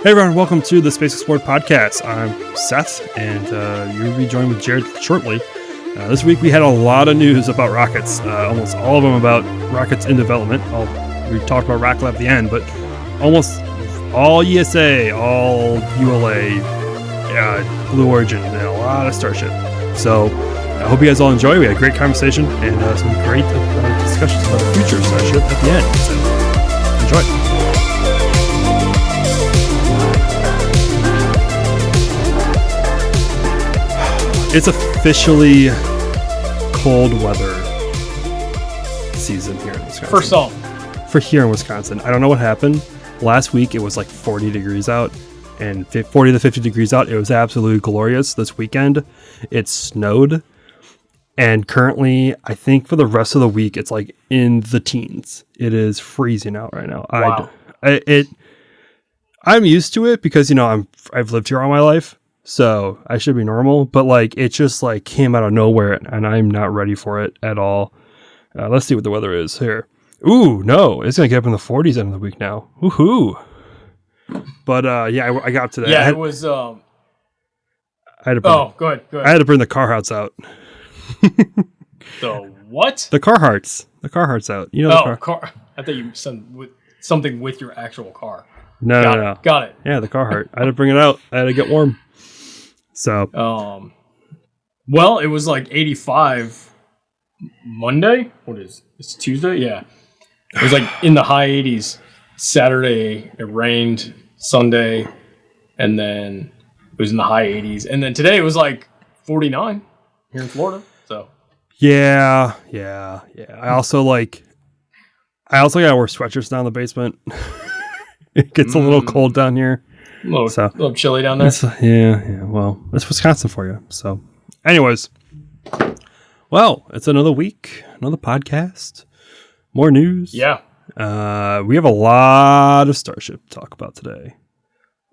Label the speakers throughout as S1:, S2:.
S1: Hey everyone, welcome to the Space Explored podcast. I'm Seth, and you'll be joined with Jared shortly. This week we had a lot of news about rockets, almost all of them about rockets in development. We talked about Rocket Lab at the end, but almost all ESA, all ULA, Blue Origin, and a lot of Starship. So I hope you guys all enjoy. We had a great conversation and some great discussions about the future of Starship at the end. So enjoy. It's officially cold weather season here in Wisconsin.
S2: For some.
S1: For here in Wisconsin. I don't know what happened. Last week it was like 40 degrees out and 40 to 50 degrees out. It was absolutely glorious. This weekend it snowed. And currently, I think for the rest of the week, it's like in the teens. It is freezing out right now.
S2: Wow.
S1: I'm used to it because, I've lived here all my life. So I should be normal, but like it just like came out of nowhere and I'm not ready for it at all. Let's see what the weather is here. Ooh, no, it's gonna get up in the 40s end of the week now. Woohoo! But yeah, I got up to that.
S2: Yeah, it was. I
S1: had to bring,
S2: go ahead.
S1: I had to bring the Carhartts out.
S2: The what?
S1: The Carhartts. The Carhartts out. You know the
S2: car. I thought you said something with your actual car.
S1: No.
S2: Got it.
S1: Yeah, the Carhartt. I had to bring it out. I had to get warm. So,
S2: well, it was like 85 Monday. It's Tuesday? Yeah. It was like in the high 80s. Saturday, it rained. Sunday, and then it was in the high 80s. And then today it was like 49 here in Florida. So,
S1: yeah. I also got to wear sweatshirts down in the basement. It gets a little cold down here.
S2: A little chilly down there.
S1: Yeah. Well, it's Wisconsin for you. So, anyways, well, it's another week, another podcast, more news.
S2: Yeah.
S1: We have a lot of Starship to talk about today.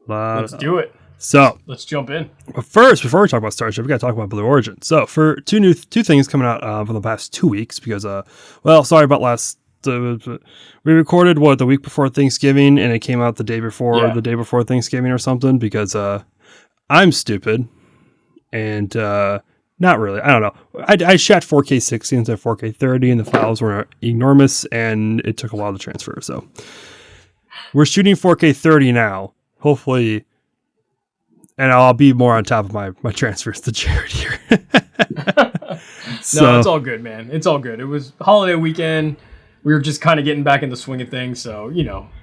S2: Let's do it.
S1: So
S2: let's jump in.
S1: But first, before we talk about Starship, we got to talk about Blue Origin. So, for two things coming out for the past 2 weeks, because sorry about last. We recorded the week before Thanksgiving, and it came out the day before Thanksgiving or something, because I'm stupid and not really. I don't know. I shot 4K 60 instead of 4K 30, and the files were enormous, and it took a while to transfer. So we're shooting 4K 30 now, hopefully, and I'll be more on top of my transfers to Jared here.
S2: No, it's all good, man. It's all good. It was holiday weekend. We were just kind of getting back in the swing of things, so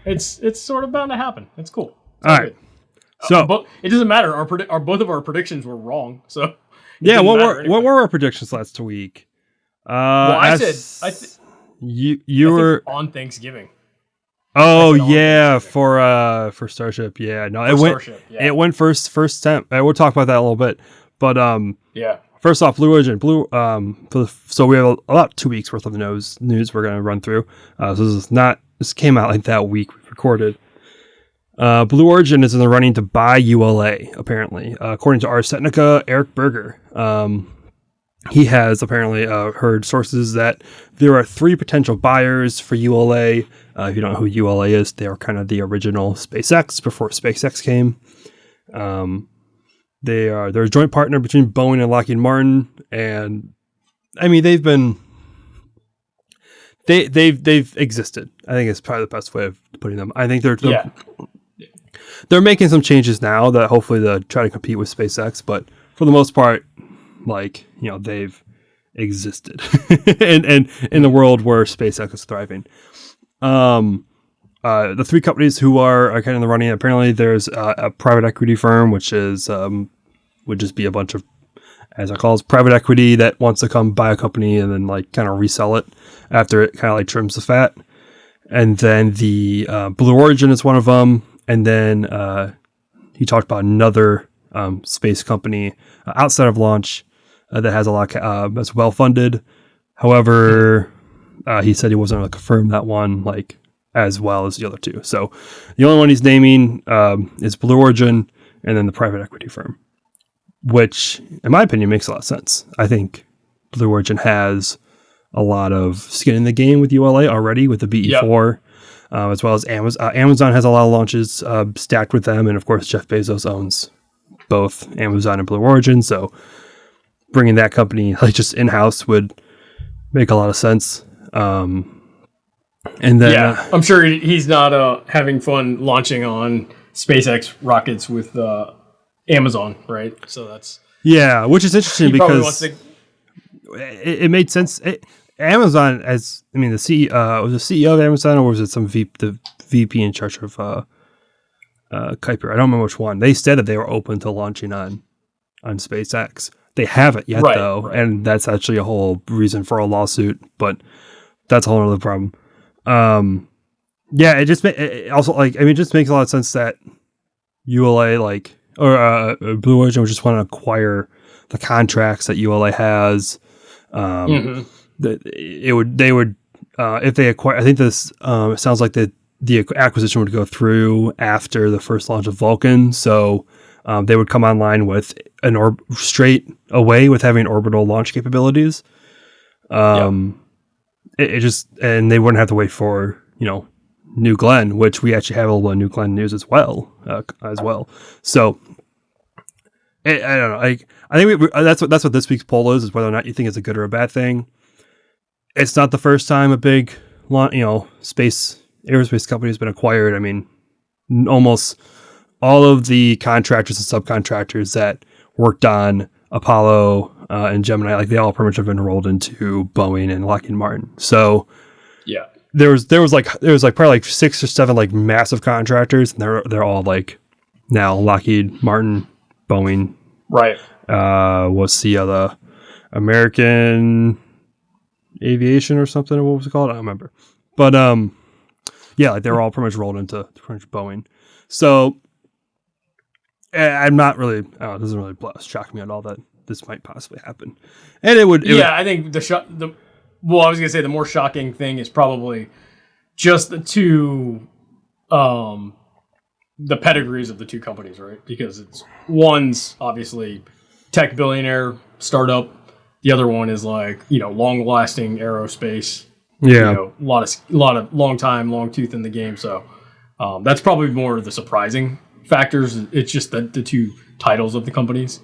S2: it's sort of bound to happen. It's cool.
S1: All right. So
S2: but it doesn't matter. Both of our predictions were wrong. So
S1: yeah, what were our predictions last week?
S2: Well,
S1: you were
S2: on Thanksgiving.
S1: Oh yeah, for Starship. Yeah, no, it went first temp. We'll talk about that a little bit, but
S2: yeah.
S1: First off, Blue Origin. So we have about 2 weeks worth of news we're going to run through. So this came out like that week we recorded. Blue Origin is in the running to buy ULA, apparently. According to Ars Technica, Eric Berger. He has apparently heard sources that there are 3 potential buyers for ULA. If you don't know who ULA is, they are kind of the original SpaceX before SpaceX came. They're a joint partner between Boeing and Lockheed Martin, and I mean they've existed. I think it's probably the best way of putting them. I think they're making some changes now that hopefully they'll try to compete with SpaceX, but for the most part, they've existed and in the world where SpaceX is thriving. The 3 companies who are kind of in the running, apparently there's a private equity firm, which is would just be a bunch of, as I call it, private equity that wants to come buy a company and then kind of resell it after it kind of trims the fat. And then the Blue Origin is one of them. And then he talked about another space company outside of launch that has a lot that's well funded. However, he said he wasn't going to confirm that one as well as the other 2. So the only one he's naming is Blue Origin and then the private equity firm, which in my opinion makes a lot of sense. I think Blue Origin has a lot of skin in the game with ULA already with the BE4. as well as Amazon. Amazon has a lot of launches stacked with them, and of course Jeff Bezos owns both Amazon and Blue Origin, so bringing that company like just in-house would make a lot of sense. And then
S2: I'm sure he's not having fun launching on SpaceX rockets with Amazon, right? So that's
S1: which is interesting because it made sense. Amazon, the CEO was the CEO of Amazon, or was it the VP in charge of Kuiper? I don't remember which one. They said that they were open to launching on SpaceX. They haven't yet, though, and that's actually a whole reason for a lawsuit. But that's a whole other problem. It just it just makes a lot of sense that ULA or Blue Origin would just want to acquire the contracts that ULA has. They would if they acquire. I think this it sounds like the acquisition would go through after the first launch of Vulcan, so they would come online with straight away with having orbital launch capabilities. It just, and they wouldn't have to wait for New Glenn, which we actually have a little New Glenn news as well. So I don't know. I think that's what this week's poll is whether or not you think it's a good or a bad thing. It's not the first time a big aerospace company has been acquired. I mean, almost all of the contractors and subcontractors that worked on Apollo and Gemini, they all pretty much have been rolled into Boeing and Lockheed Martin. So there was probably 6 or 7 massive contractors, and they're all now Lockheed Martin, Boeing.
S2: Right.
S1: What's the other American Aviation or something? What was it called? I don't remember. But they were all pretty much rolled into pretty much Boeing. So I'm not really. It doesn't really shock me at all that this might possibly happen. And it would.
S2: I think I was gonna say the more shocking thing is probably just the two, the pedigrees of the two companies, right? Because one's obviously tech billionaire startup. The other one is long-lasting aerospace. Yeah, a lot of long tooth in the game. So that's probably more of the surprising factors. It's just the two titles of the companies,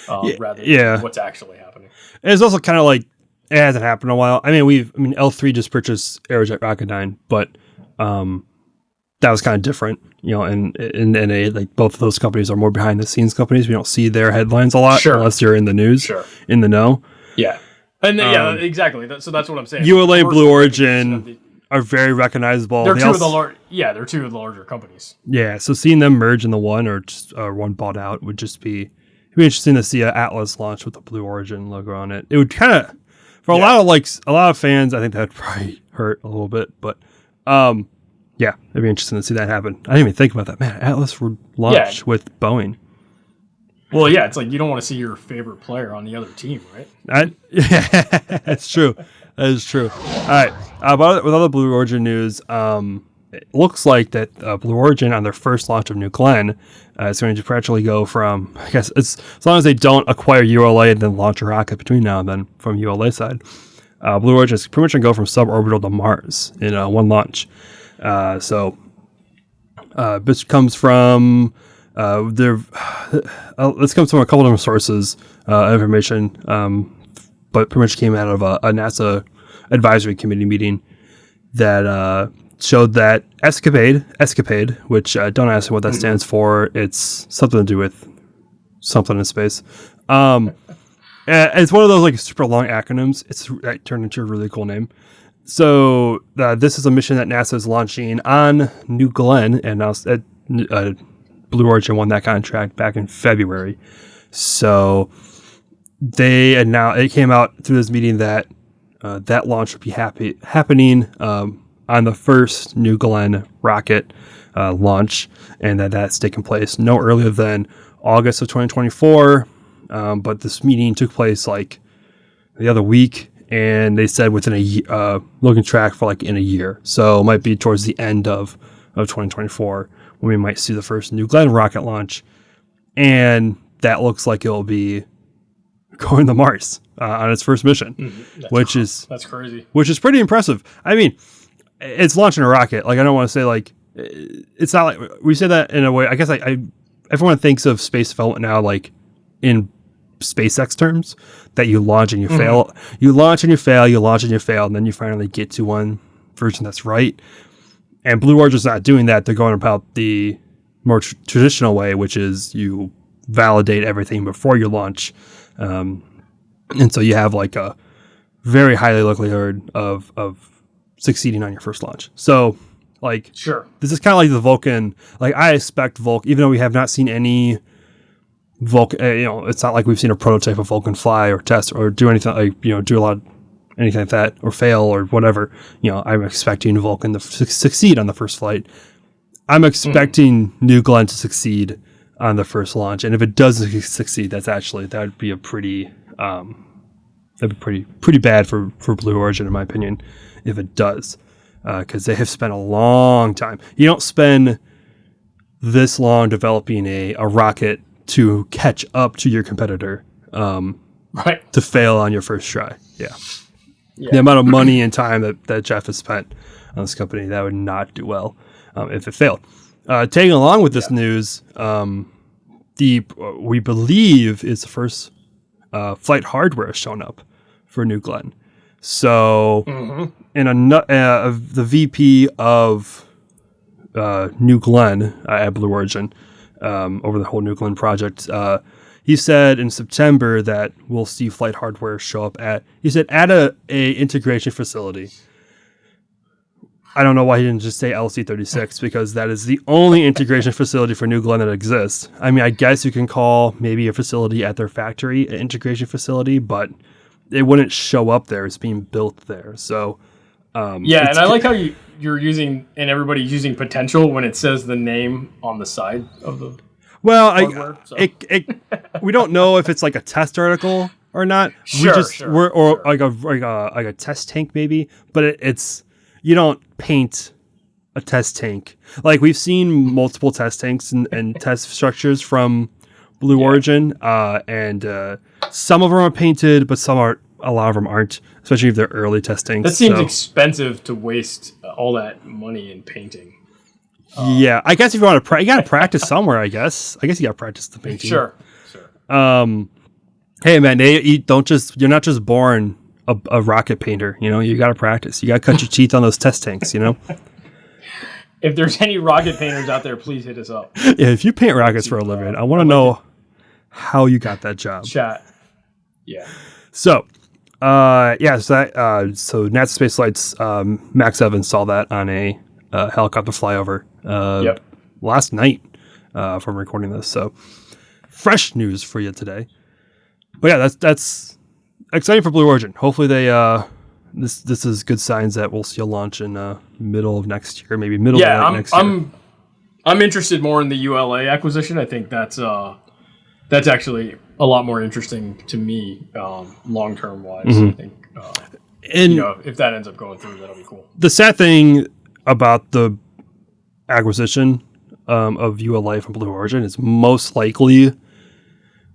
S2: rather than what's actually happening.
S1: And it's also kind of it hasn't happened in a while. I mean, L3 just purchased Aerojet Rocketdyne, but that was kind of different, and both of those companies are more behind the scenes companies. We don't see their headlines a lot unless you're in the news, in the know. Yeah.
S2: And exactly. So that's what I'm saying.
S1: ULA, Blue Origin are very recognizable.
S2: They're two of the larger companies. Yeah.
S1: So seeing them merge into one or one bought out would just be interesting to see an Atlas launch with the Blue Origin logo on it. It would kind of, for a lot of fans, I think that would probably hurt a little bit, but it'd be interesting to see that happen. I didn't even think about that. Man, Atlas would launch with Boeing.
S2: Well, it's you don't want to see your favorite player on the other team, right?
S1: That's true. That is true. All right. With other Blue Origin news, it looks like that Blue Origin on their first launch of New Glenn is going to gradually go from, I guess, as long as they don't acquire ULA and then launch a rocket between now and then from ULA side, Blue Origin is pretty much going to go from suborbital to Mars in one launch. This comes from this comes from a couple different sources information, but pretty much came out of a NASA advisory committee meeting that showed that escapade, which don't ask me what that stands for. It's something to do with something in space. It's one of those super long acronyms. It's turned into a really cool name. So this is a mission that NASA is launching on New Glenn, and now Blue Origin won that contract back in February. So it came out through this meeting that that launch would be happening on the first New Glenn rocket launch, and that's taking place no earlier than August of 2024. But this meeting took place the other week, and they said within a year, looking track for in a year. So it might be towards the end of 2024 when we might see the first New Glenn rocket launch. And that looks like it'll be going to Mars on its first mission,
S2: that's crazy.
S1: Which is pretty impressive. I mean, it's launching a rocket. Like, I don't want to say like it's not like we say that in a way. I guess I everyone thinks of space development now like in SpaceX terms, that you launch and you fail, you launch and you fail, you launch and you fail, and then you finally get to one version that's right. And Blue Origin's not doing that. They're going about the more traditional way, which is you validate everything before you launch. And so you have like a very highly likelihood of succeeding on your first launch. So like,
S2: sure,
S1: this is kind of like the Vulcan. Like, I expect Vulcan, even though we have not seen any Vulcan, it's not like we've seen a prototype of Vulcan fly or test or do anything like, do a lot, anything like that, or fail or whatever. I'm expecting Vulcan to succeed on the first flight. I'm expecting New Glenn to succeed on the first launch. And if it doesn't succeed, that would be a pretty, that'd be pretty bad for Blue Origin, in my opinion, if it does. Because they have spent a long time. You don't spend this long developing a rocket to catch up to your competitor,
S2: right?
S1: To fail on your first try. Yeah. The amount of money and time that Jeff has spent on this company, that would not do well if it failed. Taking along with this news, we believe is the first flight hardware shown up for New Glenn. So, the VP of New Glenn at Blue Origin, over the whole New Glenn project, he said in September that we'll see flight hardware show up at a integration facility. I don't know why he didn't just say LC-36, because that is the only integration facility for New Glenn that exists. I mean, I guess you can call maybe a facility at their factory an integration facility, but it wouldn't show up there. It's being built there. So,
S2: and I like how you're using, and everybody's using potential when it says the name on the side of the hardware,
S1: we don't know if it's like a test article or not. Like a test tank maybe, but it's, you don't paint a test tank. Like, we've seen multiple test tanks and test structures from Blue Origin, and some of them are painted, but a lot of them aren't, especially if they're early test tanks.
S2: That seems expensive to waste all that money in painting.
S1: I guess if you want to, you got to practice somewhere. I guess you got to practice the painting.
S2: Sure.
S1: Hey man, you're not just born a rocket painter. You got to practice. You got to cut your teeth on those test tanks.
S2: If there's any rocket painters out there, please hit us up.
S1: Yeah, if you paint rockets for a living, I want to know how you got that job.
S2: Chat. Yeah.
S1: So, so NASA Space Flight's Max Evans saw that on a helicopter flyover last night from recording this. So, fresh news for you today. But yeah, that's exciting for Blue Origin. Hopefully they this is good signs that we'll see a launch in middle of next year, maybe middle of next year.
S2: I'm interested more in the ULA acquisition. I think that's actually a lot more interesting to me, long term wise. I think, if that ends up going through, that'll be cool.
S1: The sad thing about the acquisition of ULA from Blue Origin is most likely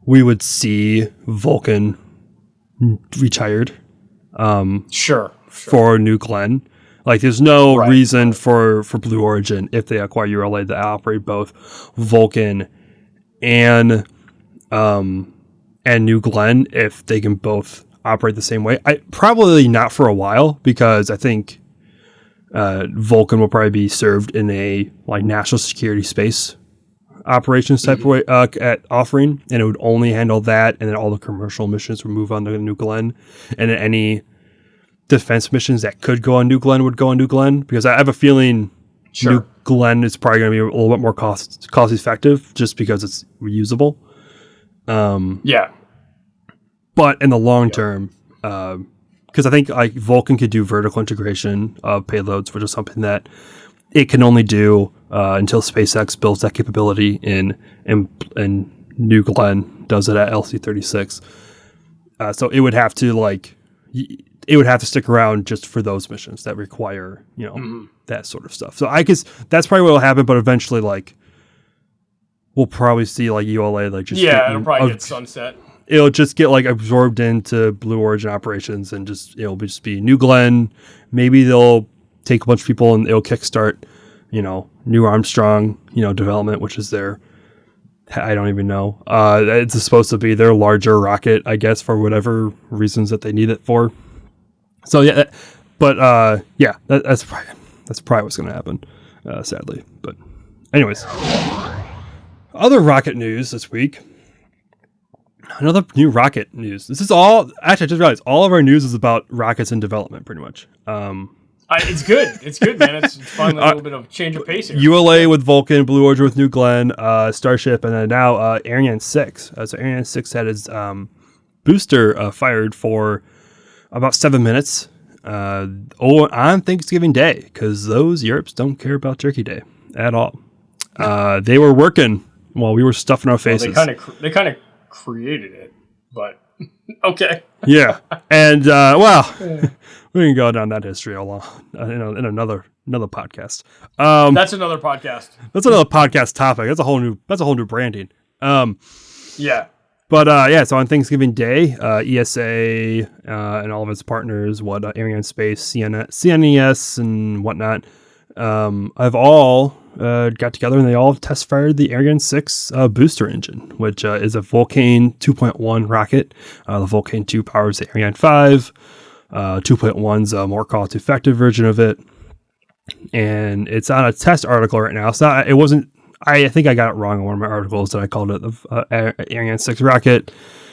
S1: we would see Vulcan retired. For New Glenn. Like, there's no reason for Blue Origin, if they acquire ULA, to operate both Vulcan and New Glenn if they can both operate the same way. Probably not for a while, because I think Vulcan will probably be served in a like national security space operations type of way at offering, and it would only handle that, and then all the commercial missions would move on to New Glenn, and then any defense missions that could go on New Glenn would go on New Glenn, because I have a feeling New Glenn is probably going to be a little bit more cost effective just because it's reusable. But in the long term, because I think like Vulcan could do vertical integration of payloads, which is something that it can only do until SpaceX builds that capability, and New Glenn does it at LC-36. So it would have to stick around just for those missions that require that sort of stuff. So I guess that's probably what will happen. But eventually, we'll probably see ULA
S2: it'll probably get sunset.
S1: It'll just get absorbed into Blue Origin operations, and it'll just be New Glenn. Maybe they'll take a bunch of people and it'll kickstart, New Armstrong, development, which is their, I don't even know. It's supposed to be their larger rocket, I guess, for whatever reasons that they need it for. So yeah, that's probably what's going to happen, sadly. But anyways, other rocket news this week. Another new rocket news. This is all, actually, I just realized all of our news is about rockets in development, pretty much.
S2: It's good. It's good, man. It's finally a little bit of change of pace here.
S1: ULA with Vulcan, Blue Origin with New Glenn, Starship, and then now Ariane 6. So Ariane 6 had its booster fired for about 7 minutes on Thanksgiving Day, because those Europe's don't care about Turkey Day at all. They were working while we were stuffing our faces.
S2: They kind of created it, but okay.
S1: Yeah, and we can go down that history in another podcast.
S2: That's another podcast.
S1: That's another podcast topic. That's a whole new branding.
S2: Yeah.
S1: But so on Thanksgiving Day, ESA and all of its partners, Ariane Space, CNES, and whatnot, have all got together and they all test fired the Ariane 6 booster engine, which is a Vulcan 2.1 rocket. The Vulcan 2 powers the Ariane 5. 2.1's a more cost-effective version of it, and it's on a test article right now. I think I got it wrong on one of my articles that I called it the Ariane 6 rocket.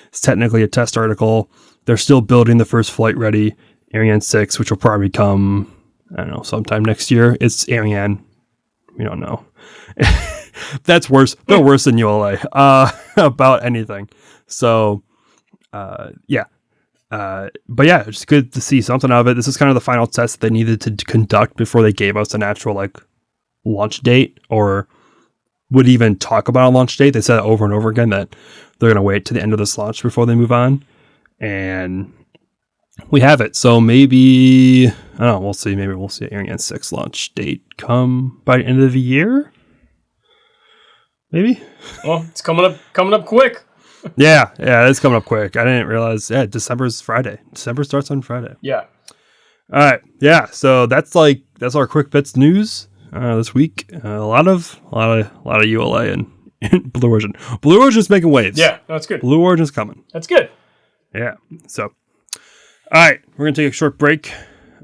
S1: It's technically a test article. They're still building the first flight-ready Ariane 6, which will probably come, I don't know, sometime next year. It's Ariane. We don't know. That's worse. They're worse than ULA about anything. So, yeah. But yeah, it's good to see something of it. This is kind of the final test that they needed to conduct before they gave us an actual launch date, or would even talk about a launch date. They said over and over again that they're going to wait to the end of this launch before they move on, and we have it. So maybe, I don't know, we'll see. Maybe we'll see an Ariane 6 launch date come by the end of the year. Maybe.
S2: Well, it's coming up quick.
S1: Yeah, it's coming up quick. I didn't realize. Yeah, December's Friday. December starts on Friday.
S2: Yeah.
S1: All right. Yeah. So that's our quick bits news this week. A lot of ULA and Blue Origin. Blue Origin's making waves.
S2: Yeah, that's good.
S1: Blue Origin's coming.
S2: That's good.
S1: Yeah. So, all right, we're gonna take a short break.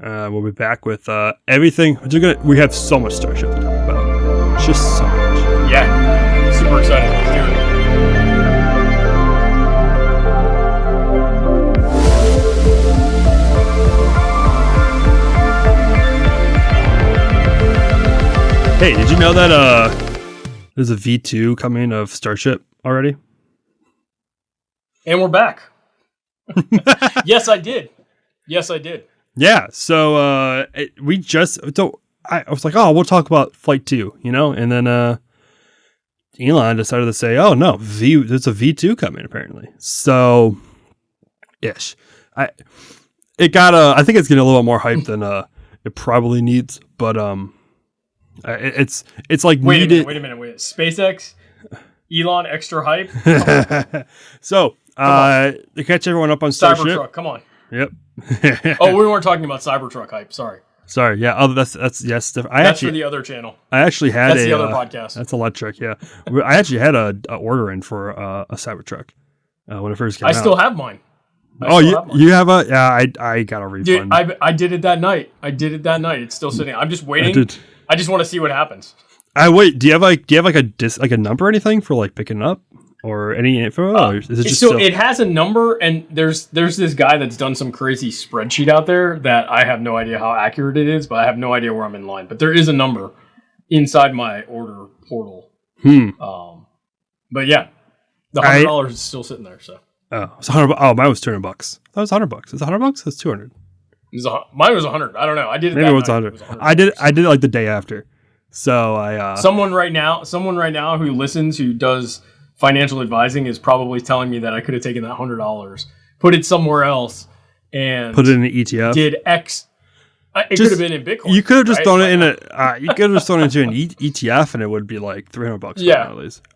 S1: We'll be back with everything. We have so much Starship to talk about. Just so much.
S2: Yeah. Super excited. Let's do it.
S1: Hey, did you know that there's a V2 coming of Starship already?
S2: And we're back. Yes, I did.
S1: Yeah, so I was like, oh, we'll talk about Flight 2, and then Elon decided to say, oh no, there's a V2 coming apparently. So, ish. I think it's getting a little bit more hype than it probably needs, but it's like
S2: wait a minute. SpaceX, Elon, extra hype.
S1: So to catch everyone up on Starship,
S2: Cybertruck, come on.
S1: Yep.
S2: Oh, we weren't talking about Cybertruck hype. Sorry.
S1: Yeah. Oh, that's yes.
S2: That's for the other channel.
S1: I actually had
S2: the other podcast.
S1: That's electric. Yeah. I actually had a order in for a Cybertruck when it first came out.
S2: I still have mine.
S1: You have a? Yeah, I got a refund.
S2: Dude, I did it that night. It's still sitting. I'm just waiting. I just want to see what happens.
S1: Wait. Do you have a number or anything for picking it up or any info? Or is it just
S2: it has a number, and there's this guy that's done some crazy spreadsheet out there that I have no idea how accurate it is, but I have no idea where I'm in line. But there is a number inside my order portal. But yeah, the $100 is still sitting there. So
S1: it's $100. Oh, mine was $200. That was $100. Is it $100? It's $200.
S2: Mine was 100. I don't know. I did it.
S1: Maybe it was 100. I did it the day after. So I
S2: someone right now who listens, who does financial advising, is probably telling me that I could have taken that $100, put it somewhere else, and
S1: put it in an ETF.
S2: Did X? It could have been in Bitcoin.
S1: You could have just thrown it in you could have just thrown it into an ETF, and it would be like $300.
S2: Yeah,
S1: at least.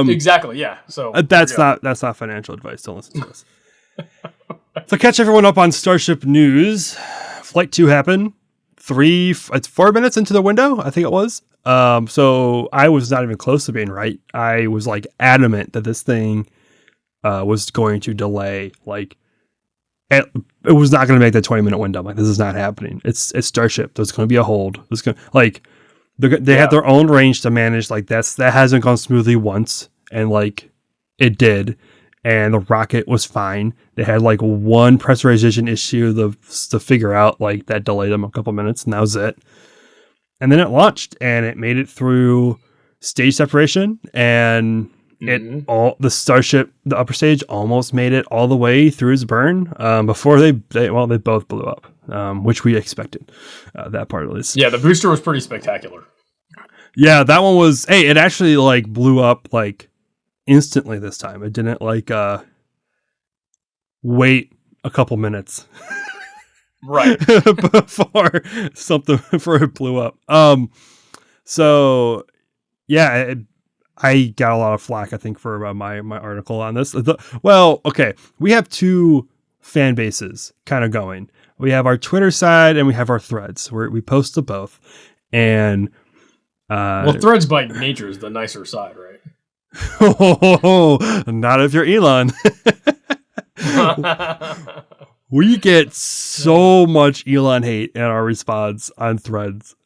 S2: Exactly. Yeah. So
S1: that's not financial advice. Don't listen to us. So catch everyone up on Starship news. Flight 2 happened. it's 4 minutes into the window, I think it was. So I was not even close to being right. I was like adamant that this thing was going to delay. Like it was not going to make that 20-minute window. I'm like, this is not happening. It's Starship. There's going to be a hold. There's going like they have their own range to manage. Like that hasn't gone smoothly once, and like it did. And the rocket was fine. They had like one pressurization issue to figure out, like that delayed them a couple minutes, and that was it. And then it launched, and it made it through stage separation, and the Starship, the upper stage, almost made it all the way through its burn before they both blew up, which we expected. That part at least.
S2: Yeah, the booster was pretty spectacular.
S1: Yeah, that one was. Hey, it actually like blew up like instantly this time. It didn't like wait a couple minutes.
S2: Right.
S1: before it blew up. So yeah, I got a lot of flack, I think, for my article on this. Okay, we have two fan bases kind of going. We have our Twitter side and we have our threads where we post to both. And
S2: threads by nature is the nicer side, right?
S1: Not if you're Elon. We get so much Elon hate in our response on threads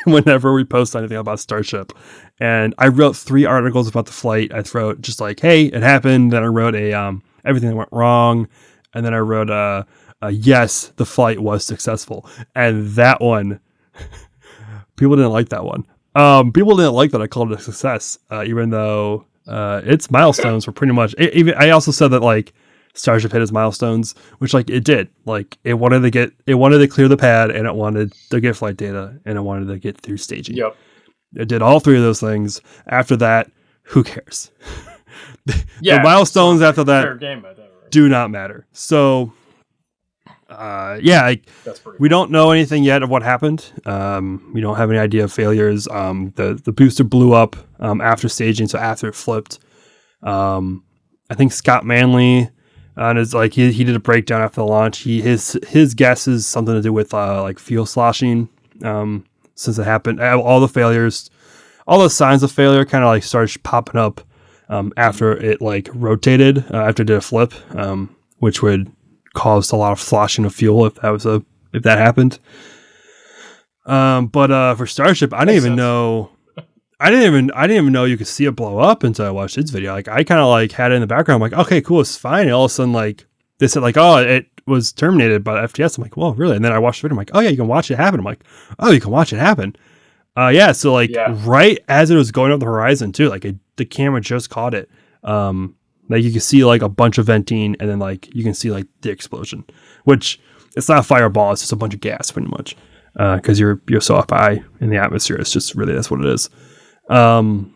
S1: whenever we post anything about Starship. And I wrote 3 articles about the flight. I wrote just like, hey, it happened. Then I wrote everything that went wrong. And then I wrote yes, the flight was successful. And that one, people didn't like that one. People didn't like that I called it a success, even though its milestones were pretty much. I also said that like Starship hit its milestones, which like it did. Like it wanted to clear the pad, and it wanted to get flight data, and it wanted to get through staging.
S2: Yep.
S1: It did all 3 of those things. After that, who cares? The milestones after that
S2: fair game by that, right?
S1: do not matter. So, we don't know anything yet of what happened. We don't have any idea of failures. The booster blew up after staging, so after it flipped. I think Scott Manley, and it's like he did a breakdown after the launch. His guess is something to do with like fuel sloshing. Since it happened, all the failures, all the signs of failure kind of like started popping up after it like rotated, after it did a flip, which would cause a lot of sloshing of fuel if that happened. But for Starship, I didn't even know you could see it blow up until I watched its video. Like I kind of like had it in the background. I'm like, okay, cool, it's fine. And all of a sudden, like they said, like, oh, it was terminated by FTS. I'm like, well, really? And then I watched the video. I'm like, oh yeah, you can watch it happen. I'm like, oh, you can watch it happen. So like right as it was going up the horizon too, like the camera just caught it. Like you can see like a bunch of venting, and then like you can see like the explosion, which it's not a fireball. It's just a bunch of gas, pretty much, because you're so up high in the atmosphere. It's just really that's what it is. And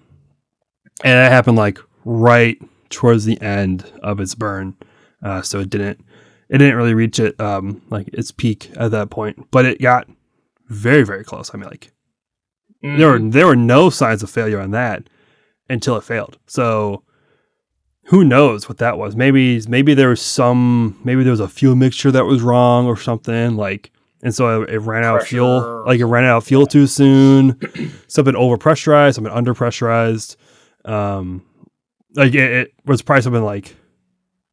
S1: that happened like right towards the end of its burn, so it didn't really reach it like its peak at that point, but it got very, very close. I mean, like there were no signs of failure on that until it failed. So who knows what that was? Maybe there was a fuel mixture that was wrong or something, like, and so it ran out of fuel. Like it ran out of fuel too soon. Something overpressurized, something underpressurized. Like it was probably something like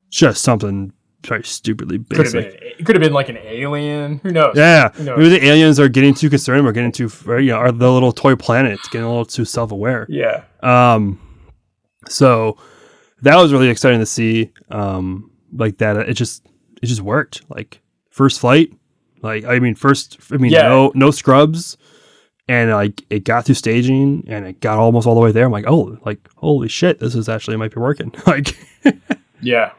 S1: just something very stupidly basic.
S2: It could have been like an alien. Who knows?
S1: Yeah, maybe the aliens are getting too concerned. We're getting too, are the little toy planets getting a little too self-aware.
S2: Yeah.
S1: So that was really exciting to see. Like that, it just worked. Like first flight, no scrubs, and like it got through staging and it got almost all the way there. I'm like, oh, like holy shit, this is actually might be working. Like,
S2: yeah,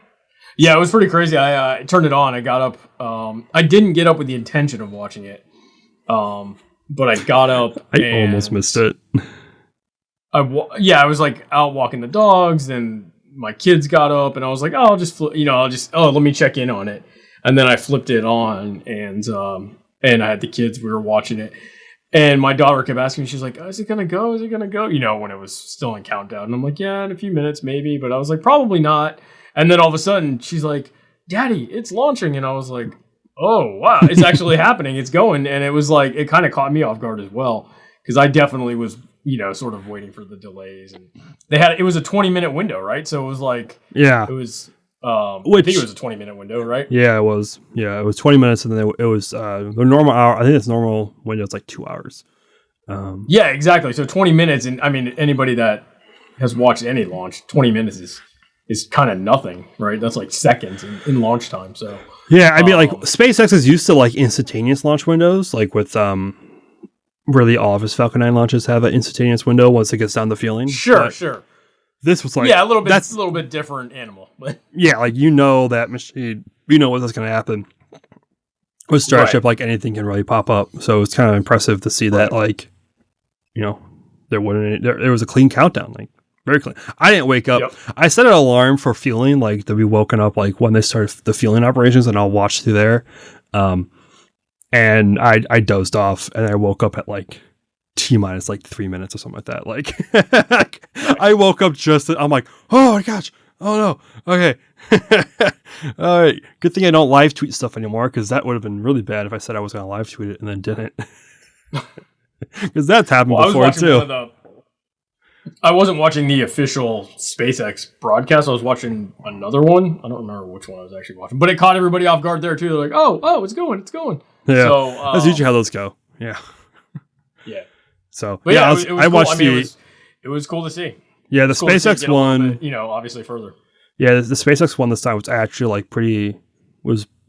S2: it was pretty crazy. I turned it on. I got up. I didn't get up with the intention of watching it, but I got up.
S1: I almost missed it.
S2: I was like out walking the dogs, and my kids got up, and I was like, oh, let me check in on it. And then I flipped it on, and I had the kids. We were watching it, and my daughter kept asking me. She's like, oh, "Is it gonna go? Is it gonna go?" When it was still in countdown, and I'm like, "Yeah, in a few minutes, maybe." But I was like, "Probably not." And then all of a sudden, she's like, "Daddy, it's launching," and I was like, oh wow, it's actually happening. It's going, and it was like it kind of caught me off guard as well because I definitely was, sort of waiting for the delays, and it was a 20-minute window, right? So it was like
S1: Yeah.
S2: it was. I think it was a 20-minute window, right?
S1: Yeah, it was. Yeah, it was 20 minutes, and then it was the normal hour. I think its normal window is like 2 hours.
S2: Yeah, exactly. So 20 minutes, and I mean, anybody that has watched any launch, 20 minutes is kind of nothing, right? That's like seconds in launch time. So
S1: yeah, I mean, like SpaceX is used to like instantaneous launch windows, like with really all of his Falcon 9 launches have an instantaneous window once it gets down the fueling.
S2: Sure.
S1: This was like
S2: a little bit. That's a little bit different animal, but
S1: yeah, like that machine, what's going to happen with Starship. Right. Like anything can really pop up, so it's kind of impressive to see that. Like, there was a clean countdown, like very clean. I didn't wake up. Yep. I set an alarm for fueling, like to be woken up, like when they start the fueling operations, and I'll watch through there. And I dozed off, and I woke up at like T-minus like 3 minutes or something like that. Like I woke up I'm like, oh my gosh, oh no, okay. All right, good thing I don't live tweet stuff anymore, because that would have been really bad if I said I was going to live tweet it and then didn't. Because that's happened before too.
S2: I wasn't watching the official SpaceX broadcast. I was watching another one. I don't remember which one I was actually watching, but it caught everybody off guard there too. They're like, oh, it's going.
S1: Yeah, so, that's usually how those go. Yeah.
S2: Yeah.
S1: So
S2: but
S1: yeah,
S2: it was
S1: I
S2: cool.
S1: watched
S2: it was cool to see.
S1: Yeah, the SpaceX one.
S2: Bit, obviously further.
S1: Yeah, the SpaceX one this time was actually like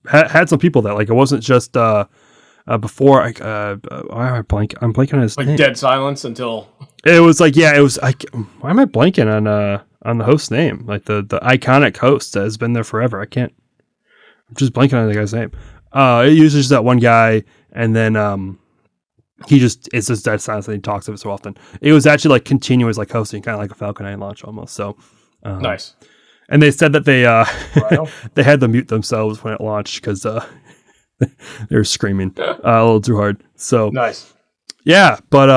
S1: had some people that like it wasn't just before I'm blanking on his name.
S2: Dead silence until
S1: it was like it was like why am I blanking on the host's name, like the iconic host that has been there forever. I'm just blanking on the guy's name. It usually just that one guy, and then it's just dead silence and he talks of it so often. It was actually like continuous, like hosting, kind of like a Falcon 9 launch almost. So
S2: nice.
S1: And they said that they they had to mute themselves when it launched because they were screaming a little too hard. So
S2: nice.
S1: Yeah, but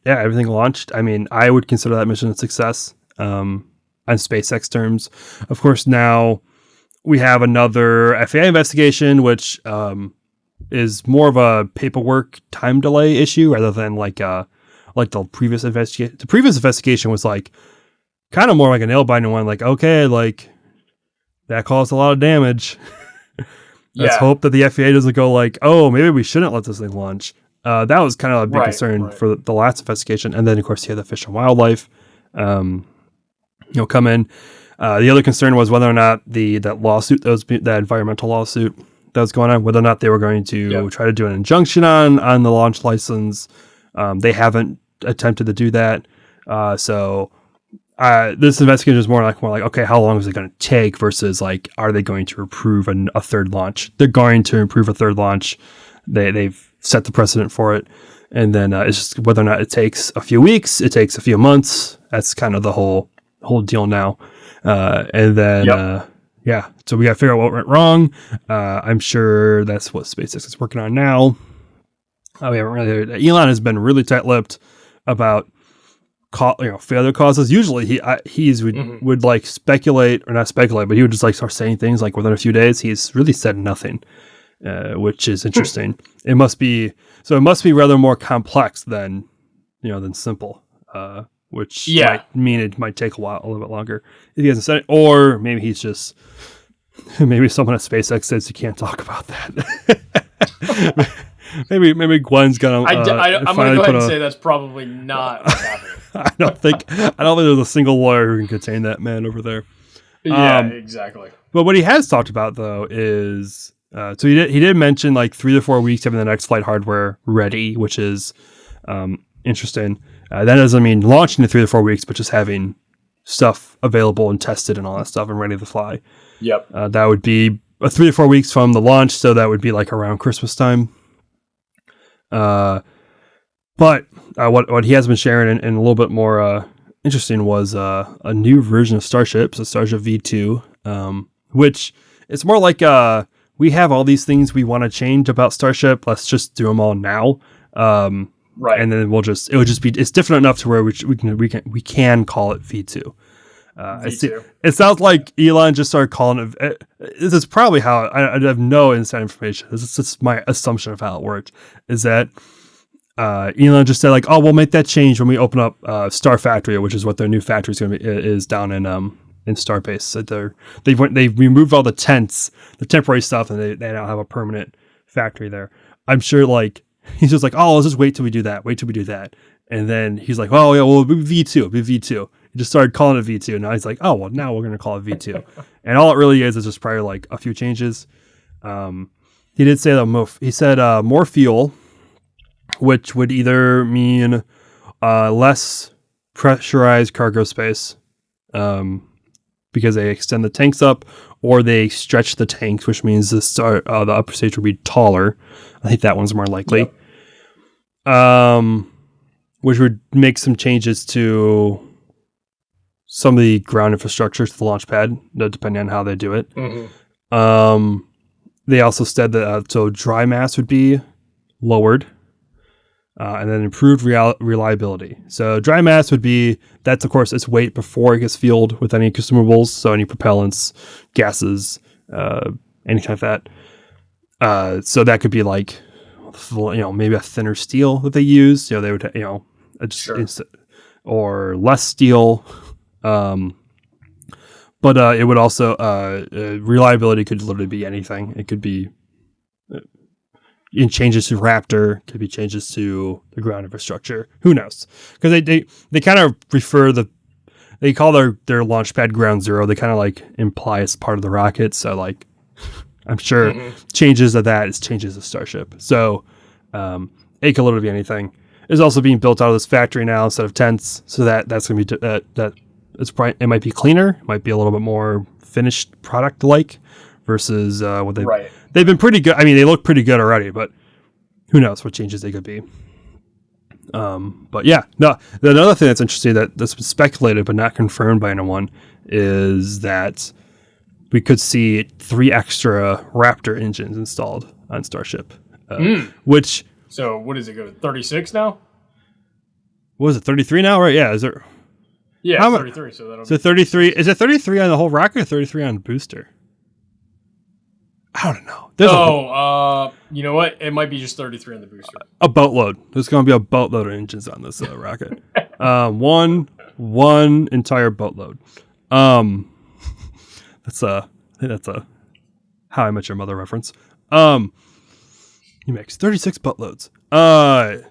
S1: everything launched. I mean, I would consider that mission a success on SpaceX terms. Of course, now we have another FAA investigation, which is more of a paperwork time delay issue rather than like the previous investigation. The previous investigation was like kind of more like a nail biting one. Like, okay, like that caused a lot of damage. Let's hope that the FAA doesn't go like, oh, maybe we shouldn't let this thing launch. That was kind of a big concern for the last investigation. And then, of course, you had the Fish and Wildlife, come in. The other concern was whether or not that lawsuit, that environmental lawsuit that was going on, whether or not they were going to try to do an injunction on the launch license. They haven't attempted to do that. So this investigation is more like, okay, how long is it going to take versus like, are they going to approve a third launch? They're going to approve a third launch. They've set the precedent for it. And then it's just whether or not it takes a few weeks, it takes a few months. That's kind of the whole deal now. And then, so we got to figure out what went wrong. I'm sure that's what SpaceX is working on now. We haven't really, Elon has been really tight-lipped about failure causes. Usually he would like speculate, or not speculate, but he would just like start saying things like within a few days. He's really said nothing, which is interesting. It must be rather more complex than simple, which might mean it might take a little bit longer if he hasn't said it, or maybe he's just maybe someone at SpaceX says you can't talk about that. Maybe Gwen's gonna.
S2: I'm gonna go ahead and say that's probably not what's happening.
S1: I don't think there's a single lawyer who can contain that man over there.
S2: Yeah, exactly.
S1: But what he has talked about though is so he did mention like 3 to 4 weeks having the next flight hardware ready, which is interesting. That doesn't mean launching in 3 to 4 weeks, but just having stuff available and tested and all that stuff and ready to fly.
S2: Yep.
S1: That would be 3 to 4 weeks from the launch, so that would be like around Christmas time. But what he has been sharing and a little bit more interesting was a new version of Starship, so Starship V2, which it's more like we have all these things we want to change about Starship. Let's just do them all now.
S2: Right.
S1: And then it's different enough to where we can call it V2.
S2: V2.
S1: It sounds like Elon just started calling it. This is probably how I have no inside information. This is just my assumption of how it worked. Is that Elon just said like, oh, we'll make that change when we open up Star Factory, which is what their new factory is going to be is down in Starbase. So they removed all the tents, the temporary stuff, and they now have a permanent factory there. I'm sure like he's just like, oh, let's just wait till we do that. Wait till we do that. And then he's like, oh yeah, well, it'll be V2. It'll be V2. He just started calling it V2. And now he's like, oh, well, now we're going to call it V2. And all it really is just probably like a few changes. He did say that he said more fuel, which would either mean less pressurized cargo space because they extend the tanks up, or they stretch the tanks, which means the upper stage will be taller. I think that one's more likely. Yep. Which would make some changes to some of the ground infrastructure to the launch pad, depending on how they do it. Mm-hmm. They also said that so dry mass would be lowered, and then improved reliability. So dry mass would be, that's of course its weight before it gets fueled with any consumables, so any propellants, gases, anything like that. So that could be like, maybe a thinner steel that they use. They would, or less steel. But it would also reliability could literally be anything. It could be in changes to Raptor, could be changes to the ground infrastructure. Who knows? Because they kind of they call their launch pad ground zero. They kind of like imply it's part of the rocket. So like, I'm sure changes of that is changes of Starship. So it could literally be anything. It's also being built out of this factory now instead of tents. So that's going to be it might be cleaner, might be a little bit more finished product like versus what they've been pretty good. I mean, they look pretty good already, but who knows what changes they could be. But yeah, no. Another thing that's interesting that's been speculated but not confirmed by anyone is that we could see 3 extra Raptor engines installed on Starship, which.
S2: So what does it go to 36 now?
S1: What is it, 33 now? Right? Yeah. Is there?
S2: Yeah, 33. So that'll
S1: be 33. Is it 33 on the whole rocket or 33 on the booster? I don't know.
S2: You know what? It might be just 33 on the booster.
S1: A boatload. There's going to be a boatload of engines on this rocket. One entire boatload. I think that's a How I Met Your Mother reference. He makes 36 boatloads. But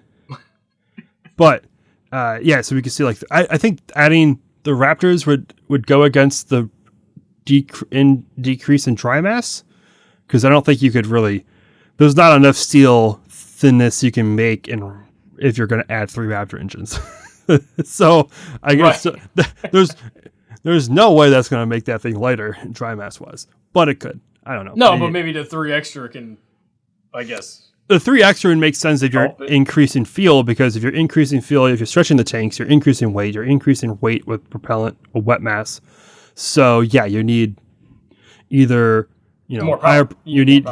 S1: so we can see like I think adding the Raptors would go against the decrease in dry mass, because I don't think you could really. There's not enough steel thinness you can make if you're going to add 3 Raptor engines. So I guess there's no way that's going to make that thing lighter dry mass wise, but it could. I don't know.
S2: No, but maybe the 3 extra can, I guess.
S1: The 3 extra would make sense if you're increasing fuel, because if you're increasing fuel, if you're stretching the tanks, you're increasing weight with propellant or wet mass. So yeah, you need either
S2: more power.
S1: You need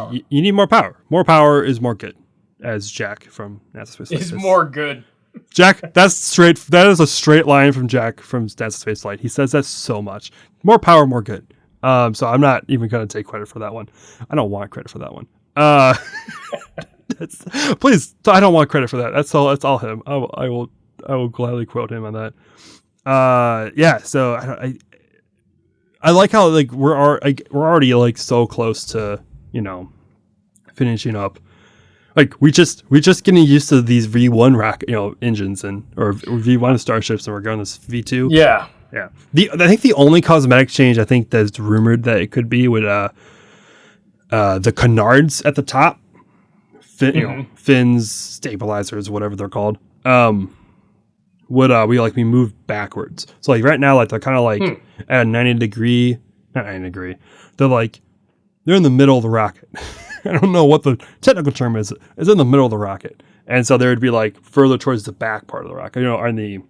S1: more power. More power is more good, as Jack from NASA Space Flight
S2: is more good.
S1: Jack, that is a straight line from Jack from NASA Space Flight. He says that so much. More power, more good. So I'm not even going to take credit for that one. I don't want credit for that one. Please, I don't want credit for that. That's all him. I will gladly quote him on that. Yeah. So I like how like we're already like so close to finishing up. Like we just getting used to these V1 rocket engines or V1 starships, and we're going this V2.
S2: Yeah.
S1: Yeah. I think the only cosmetic change I think that's rumored that it could be would the canards at the top. Fins, stabilizers, whatever they're called, would we moved backwards. So like right now, like they're kind of like at a 90 degree, not 90 degree. They're in the middle of the rocket. I don't know what the technical term is. It's in the middle of the rocket, and so they would be like further towards the back part of the rocket. On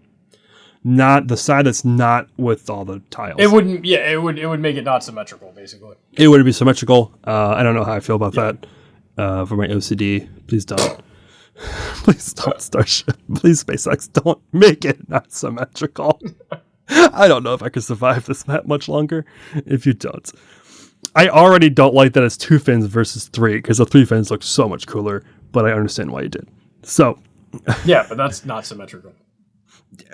S1: not the side that's not with all the tiles.
S2: It wouldn't. Yeah, it would make it not symmetrical. Basically,
S1: it would be symmetrical. I don't know how I feel about that. For my OCD, please don't. Please don't, Starship. Please, SpaceX, don't make it not symmetrical. I don't know if I could survive this that much longer if you don't. I already don't like that it's 2 fins versus 3 because the 3 fins look so much cooler, but I understand why you did. So.
S2: Yeah, but that's not symmetrical.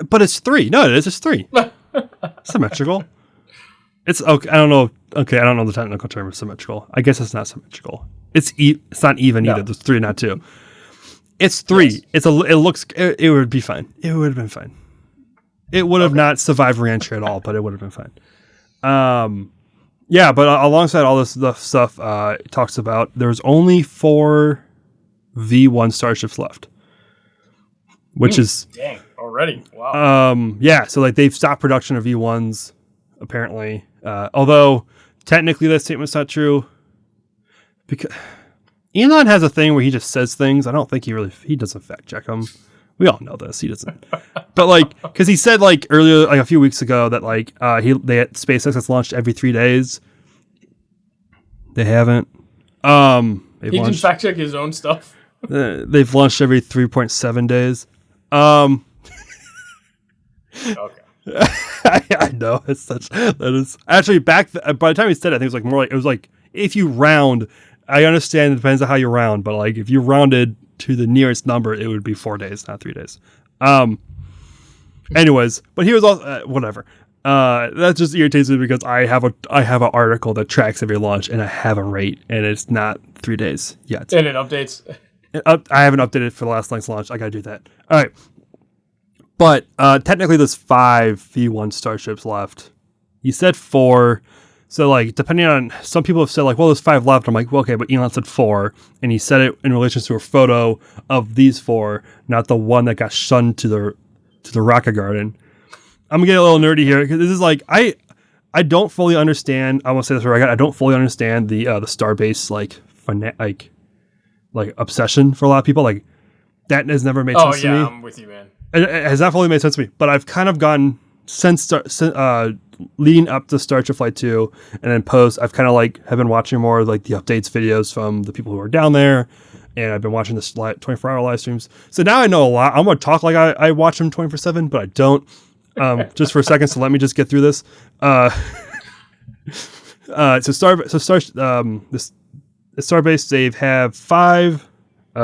S1: But it's 3. No, it is. It's 3. Symmetrical. It's okay. I don't know. Okay, I don't know the technical term of symmetrical. I guess it's not symmetrical. It's not even either. There's 3, not 2. It's 3. Yes. It would be fine. It would have been fine. It would have not survived reentry at all, but it would have been fine. Yeah, but alongside all this stuff, it talks about there's only 4 V1 starships left, which is
S2: dang already. Wow.
S1: Yeah, so like they've stopped production of V1s apparently. Although technically that statement's not true because Elon has a thing where he just says things. I don't think he doesn't fact check them. We all know this. He doesn't. But like, because he said like earlier, like a few weeks ago, that like SpaceX has launched every 3 days. They haven't.
S2: He can fact check his own stuff.
S1: They've launched every 3.7 days.
S2: Okay.
S1: I know it's that is actually by the time he said it, I think it was like if you round. I understand it depends on how you round, but like if you rounded to the nearest number, it would be 4 days, not 3 days. Anyways, but he was also whatever. That just irritates me because I have an article that tracks every launch and I have a rate and it's not 3 days yet.
S2: And it updates.
S1: I haven't updated for the last night's launch. I gotta do that. All right. But technically there's 5 V1 starships left. He said 4. So, like, depending on, some people have said, like, well, there's 5 left. I'm like, well, okay, but Elon said 4. And he said it in relation to a photo of these 4, not the one that got shunned to the rocket garden. I'm going to get a little nerdy here, because this is like, I don't fully understand, I want to say this right, I don't fully understand the Starbase, like obsession for a lot of people. Like, that has never made sense to me.
S2: Oh, yeah, I'm with you, man.
S1: It has not fully made sense to me, but I've kind of gotten, since leading up to Starship Flight 2 and then post, I've kind of like have been watching more of like the updates videos from the people who are down there, and I've been watching the 24-hour live streams. So now I know a lot. I'm going to talk like I watch them 24/7, but I don't. Just for a second, so let me just get through this. Starbase, they have 5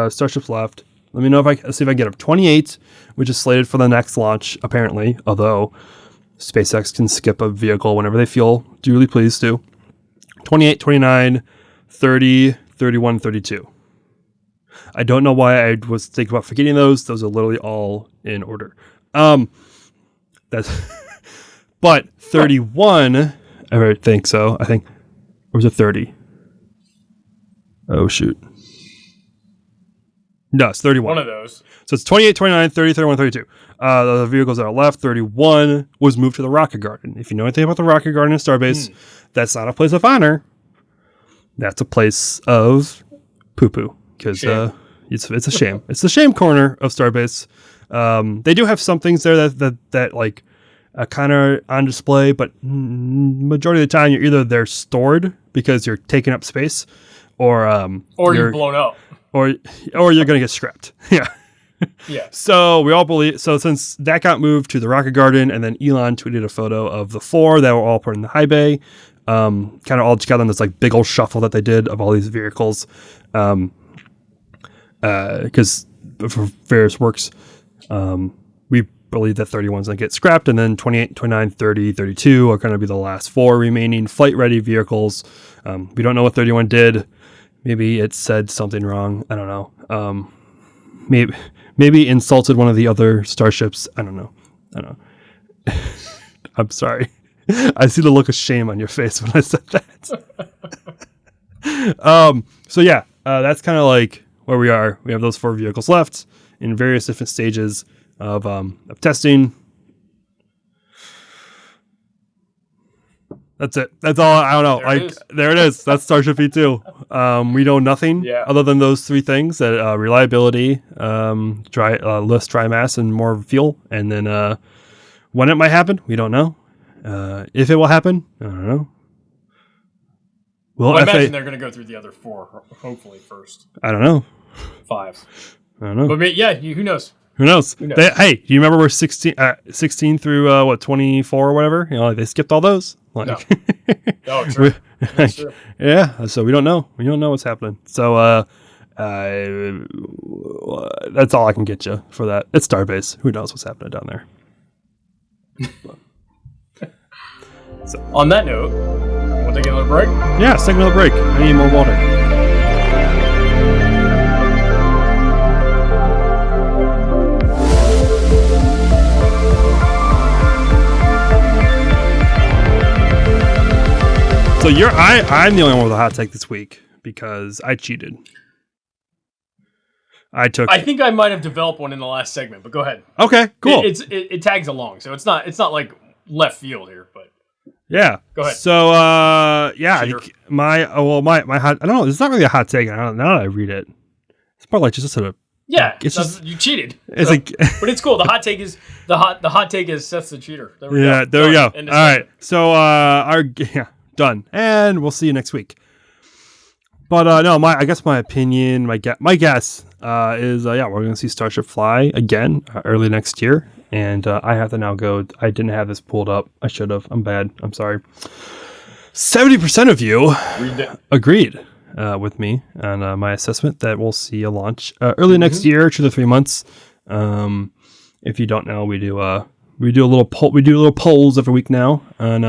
S1: starships left. Let me know let's see if I can get up. 28, which is slated for the next launch, apparently, although SpaceX can skip a vehicle whenever they feel duly pleased to. 28, 29, 30, 31, 32. I don't know why I was thinking about forgetting those. Those are literally all in order. But 31, I think so. Or was it 30? Oh, shoot. No, it's 31.
S2: One of those.
S1: So it's 28, 29, 30, 31, 32. The vehicles that are left, 31 was moved to the rocket garden. If you know anything about the rocket garden in Starbase, that's not a place of honor. That's a place of poo-poo. Because it's a shame. It's the shame corner of Starbase. They do have some things there that like kind of on display, but majority of the time they're stored because you're taking up space, or
S2: you're blown up.
S1: Or you're going to get scrapped. Yeah.
S2: Yeah.
S1: So we all believe, since that got moved to the rocket garden, and then Elon tweeted a photo of the 4 that were all put in the high bay, kind of all together in this like big old shuffle that they did of all these vehicles. Because for various works, we believe that 31 is going to get scrapped, and then 28, 29, 30, 32 are going to be the last 4 remaining flight ready vehicles. We don't know what 31 did. Maybe it said something wrong. I don't know. Maybe insulted one of the other starships. I don't know. I'm sorry. I see the look of shame on your face when I said that. So yeah, that's kind of like where we are. We have those 4 vehicles left in various different stages of testing. That's it. That's all. I don't know. There it is. That's Starship V2. We know nothing other than those 3 things: that reliability, less dry mass, and more fuel. And then when it might happen, we don't know. If it will happen, I don't know.
S2: Well, I imagine they're going to go through the other 4, hopefully first.
S1: I don't know.
S2: 5.
S1: I don't know.
S2: But yeah, who knows?
S1: Who knows?
S2: Who knows?
S1: Hey, do you remember we're 16 through 24 or whatever? You know, they skipped all those. Like,
S2: No. Oh, true. That's true.
S1: Yeah, so we don't know. We don't know what's happening. So that's all I can get you for that. It's Starbase. Who knows what's happening down there?
S2: So, on that note, want to take another break?
S1: Yeah, let's take another break. I need more water. So I'm the only one with a hot take this week because I cheated. I
S2: think I might have developed one in the last segment, but go ahead.
S1: Okay, cool.
S2: It tags along, so it's not like left field here, but
S1: yeah.
S2: Go ahead.
S1: So yeah, I think my hot, I don't know, it's not really a hot take. Now that I read it, it's more like just sort of
S2: you cheated.
S1: It's
S2: but it's cool. The hot take is the hot take is Seth's the cheater. There we
S1: go. There we go. All right. So done, and we'll see you next week. But no, I guess my opinion, my guess is we're going to see Starship fly again early next year, and I have to now go. I didn't have this pulled up. I should have. I'm bad. I'm sorry. 70% of you agreed with me on my assessment that we'll see a launch early next year, 2 to 3 months. If you don't know, we do little polls every week now on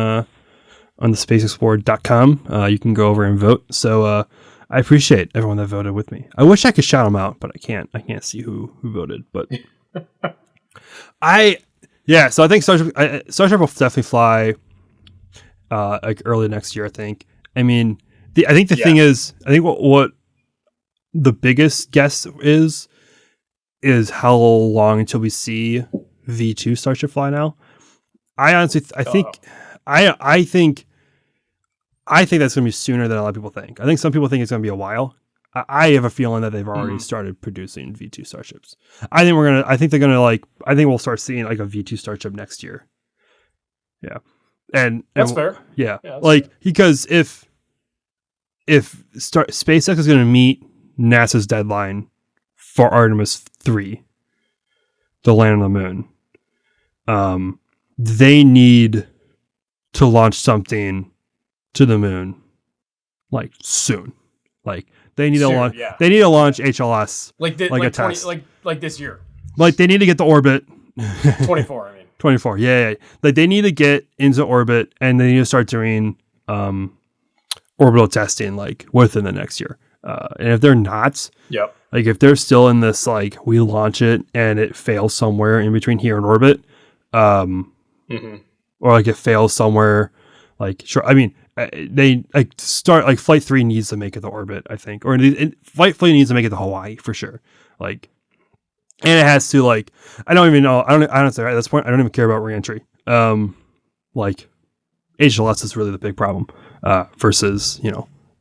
S1: the spaceexplorer.com. You can go over and vote. So I appreciate everyone that voted with me. I wish I could shout them out, but I can't. I can't see who voted. But so I think Starship will definitely fly like early next year. I think. I mean, thing is, I think what the biggest guess is how long until we see V2 Starship fly now. I think that's going to be sooner than a lot of people think. I think some people think it's going to be a while. I have a feeling that they've already started producing V2 Starships. I think we'll start seeing like a V2 Starship next year. Yeah. And
S2: that's fair.
S1: Yeah. Like, fair. Because if SpaceX is going to meet NASA's deadline for Artemis 3, to land on the moon, they need to launch something to the moon like soon. Like they need to launch HLS like a test.
S2: like this year.
S1: Like they need to get to orbit.
S2: 24, I mean.
S1: 24. Yeah. Like they need to get into orbit and they need to start doing orbital testing like within the next year. And if they're not, like if they're still in this like we launch it and it fails somewhere in between here and orbit, or like it fails somewhere, like sure. I mean, they like start like Flight 3 needs to make it to orbit, I think, or Flight 3 needs to make it to Hawaii for sure. Like, and it has to like I don't even know. Honestly, at this point, I don't even care about reentry. Like HLS is really the big problem versus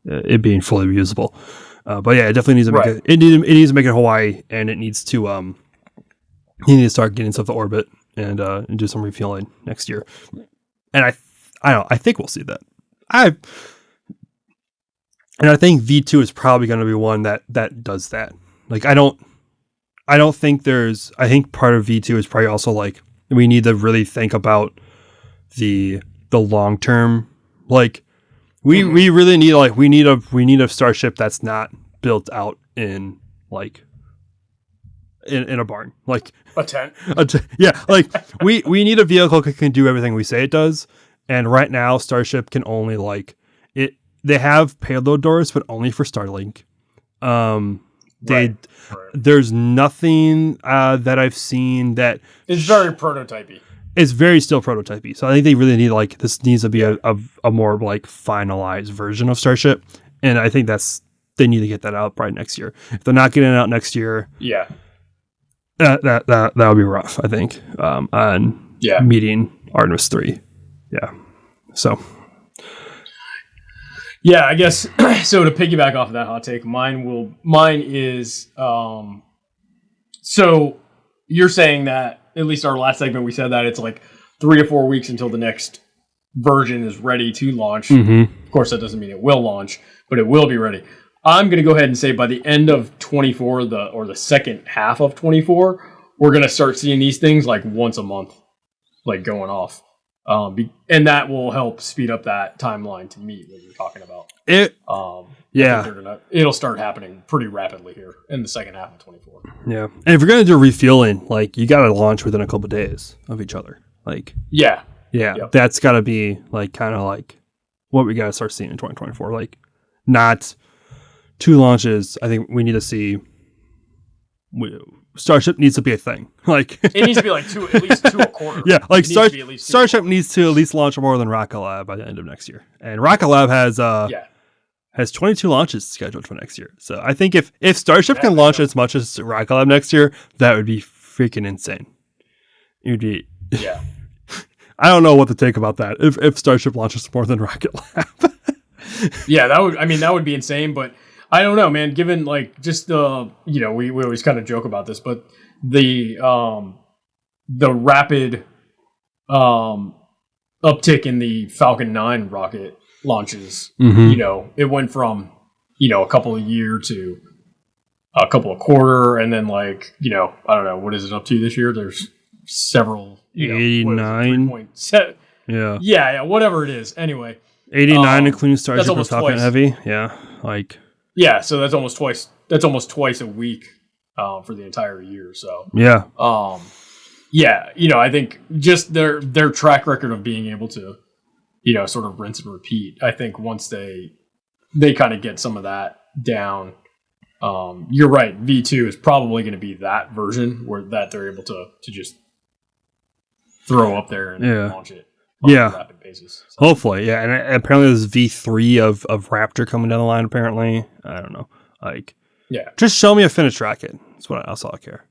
S1: it being fully reusable. But yeah, it definitely needs to make it. It needs to make it Hawaii, and it needs to start getting stuff to orbit and do some refueling next year. And I think we'll see that. I think V2 is probably going to be one that does that. Like I don't think I think part of V2 is probably also like we need to really think about the long term. Like we really need we need a Starship that's not built out in like in a barn, like
S2: a tent.
S1: Yeah, like we need a vehicle that can do everything we say it does. And right now, Starship can only like it. They have payload doors, but only for Starlink. There's nothing that I've seen that
S2: it's very prototypey.
S1: It's very still prototypey. So I think they really need like this needs to be a more like finalized version of Starship, and I think they need to get that out probably next year. If they're not getting it out next year, that would be rough. I think on meeting Artemis 3. Yeah. So.
S2: Yeah, I guess so. To piggyback off of that hot take, mine is. So you're saying that at least our last segment we said that it's like 3 to 4 weeks until the next version is ready to launch. Of course, that doesn't mean it will launch, but it will be ready. I'm going to go ahead and say by the end of 24, or the second half of 24, we're going to start seeing these things like once a month, like going off. And that will help speed up that timeline to meet what you're talking about. It'll start happening pretty rapidly here in the second half of 24.
S1: Yeah. And if you're going to do refueling, like you got to launch within a couple of days of each other. Like,
S2: yeah,
S1: yep. That's got to be like kind of like what we got to start seeing in 2024. Like not 2 launches. I think we need to see Starship needs to be a thing. Like
S2: it needs to be like at least 2 a quarter.
S1: Yeah, like Starship needs to at least launch more than Rocket Lab by the end of next year. And Rocket Lab has 22 launches scheduled for next year. So I think if Starship can launch as much as Rocket Lab next year, that would be freaking insane. It'd be I don't know what to take about that. If Starship launches more than Rocket Lab.
S2: Yeah, that would be insane, but I don't know, man, given like just the, we always kind of joke about this, but the rapid uptick in the Falcon 9 rocket launches, it went from, a couple of year to a couple of quarter. And then like, I don't know, what is it up to this year? There's several,
S1: 89.
S2: Yeah, whatever it is. Anyway,
S1: 89 including Starship and Falcon Heavy. Yeah. Like,
S2: yeah, so that's almost twice. That's almost twice a week for the entire year. So
S1: yeah,
S2: I think just their track record of being able to, sort of rinse and repeat. I think once they kind of get some of that down, you're right. V2 is probably going to be that version where they're able to just throw up there and launch it. On a rapid basis. So.
S1: Hopefully, yeah. And apparently there's V3 of Raptor coming down the line, apparently. I don't know. Like, just show me a finished rocket. That's all I care.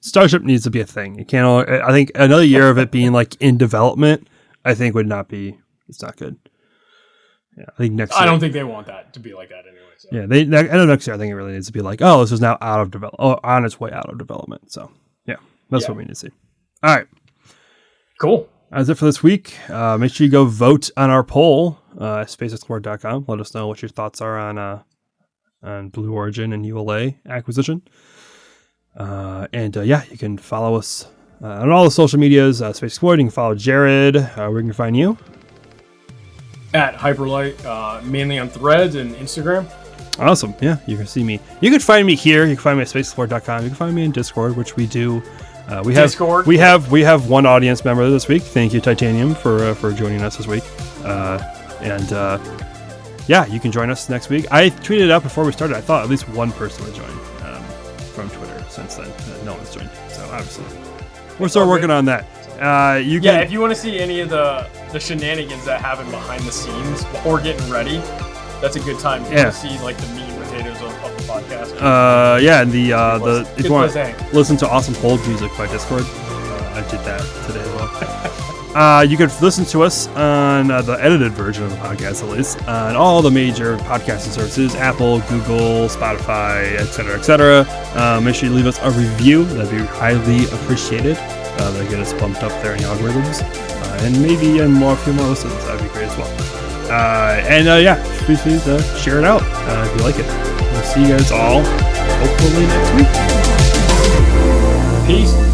S1: Starship needs to be a thing. You can't, I think another year of it being like in development, I think would not be, it's not good. Yeah, I think next year.
S2: I don't think they want that to be like that anyway. So.
S1: Yeah, I know next year I think it really needs to be like, oh, this is now out of development, on its way out of development. So, that's what we need to see. All right.
S2: Cool.
S1: That's it for this week. Make sure you go vote on our poll at spaceexplorer.com. Let us know what your thoughts are on Blue Origin and ULA acquisition. You can follow us on all the social medias. Space Explorer. You can follow Jared. Where can you find you?
S2: At Hyperlight, mainly on Threads and Instagram.
S1: Awesome. Yeah, you can see me. You can find me here. You can find me at spaceexplorer.com. You can find me in Discord, which we do. We have one audience member this week. Thank you, Titanium, for joining us this week. You can join us next week. I tweeted out before we started. I thought at least one person would join from Twitter. Since then, no one's joined. So obviously, we're still working on that. If you want to see any of the shenanigans that happen behind the scenes before getting ready, that's a good time to see like the meat and potatoes of the podcast. If you want to listen to awesome hold music by Discord, I did that today as well. You can listen to us on the edited version of the podcast, at least, on all the major podcasting services: Apple, Google, Spotify, etc., etc. Make sure you leave us a review; that'd be highly appreciated. That'll get us bumped up there in the algorithms, and maybe a few more listens. That'd be great as well. Please share it out if you like it. We'll see you guys all hopefully next week.
S2: Peace.